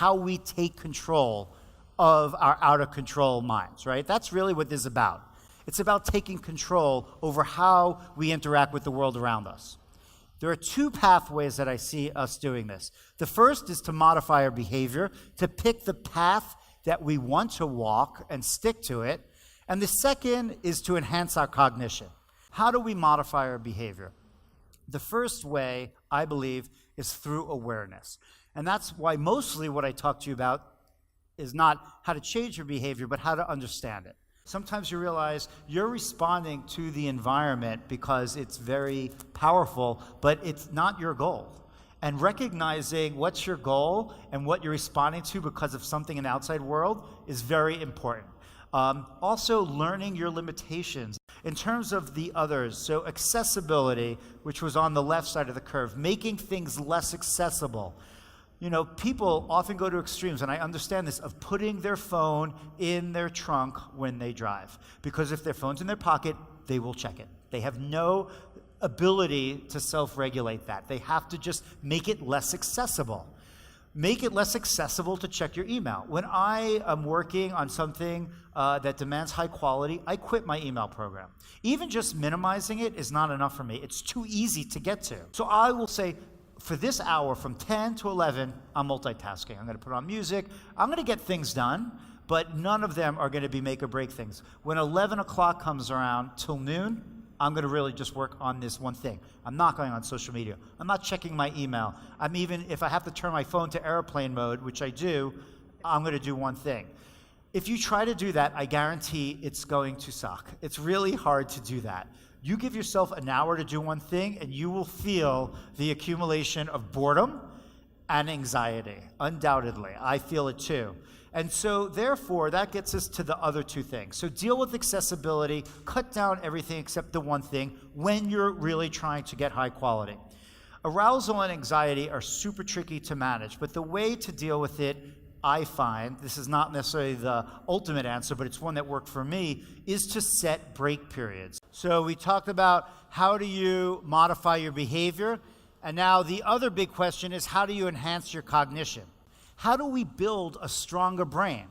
how we take control of our out-of-control minds, right? That's really what this is about. It's about taking control over how we interact with the world around us. There are two pathways that I see us doing this. The first is to modify our behavior, to pick the path that we want to walk and stick to it. And the second is to enhance our cognition. How do we modify our behavior? The first way, I believe, is through awareness. And that's why mostly what I talk to you about is not how to change your behavior, but how to understand it. Sometimes you realize you're responding to the environment because it's very powerful, but it's not your goal. And recognizing what's your goal and what you're responding to because of something in the outside world is very important. Also, learning your limitations. In terms of the others, so accessibility, which was on the left side of the curve, making things less accessible. You know, people often go to extremes, and I understand this, of putting their phone in their trunk when they drive. Because if their phone's in their pocket, they will check it. They have no ability to self-regulate that. They have to just make it less accessible. Make it less accessible to check your email. When I am working on something that demands high quality, I quit my email program. Even just minimizing it is not enough for me. It's too easy to get to. So I will say, for this hour, from 10 to 11, I'm multitasking. I'm going to put on music. I'm going to get things done, but none of them are going to be make or break things. When 11 o'clock comes around till noon, I'm going to really just work on this one thing. I'm not going on social media. I'm not checking my email. I'm even, if I have to turn my phone to airplane mode, which I do, I'm going to do one thing. If you try to do that, I guarantee it's going to suck. It's really hard to do that. You give yourself an hour to do one thing, and you will feel the accumulation of boredom and anxiety, undoubtedly. I feel it too. And so, therefore, that gets us to the other two things. So deal with accessibility, cut down everything except the one thing when you're really trying to get high quality. Arousal and anxiety are super tricky to manage, but the way to deal with it, I find, this is not necessarily the ultimate answer, but it's one that worked for me, is to set break periods. So we talked about how do you modify your behavior, and now the other big question is how do you enhance your cognition? How do we build a stronger brain,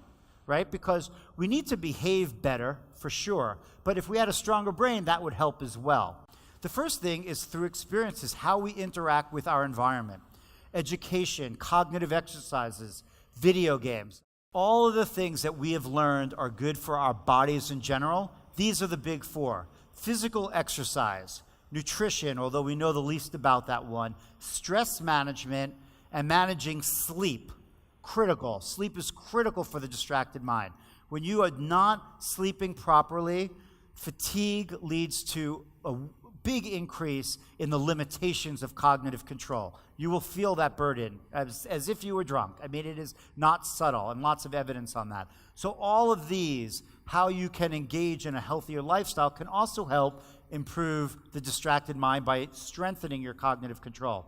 right? Because we need to behave better, for sure, but if we had a stronger brain, that would help as well. The first thing is through experiences, how we interact with our environment. Education, cognitive exercises, video games. All of the things that we have learned are good for our bodies in general. These are the big four. Physical exercise, nutrition, although we know the least about that one, stress management, and managing sleep. Critical. Sleep is critical for the distracted mind. When you are not sleeping properly, fatigue leads to a big increase in the limitations of cognitive control. You will feel that burden as if you were drunk. I mean, it is not subtle, and lots of evidence on that. So all of these, how you can engage in a healthier lifestyle, can also help improve the distracted mind by strengthening your cognitive control.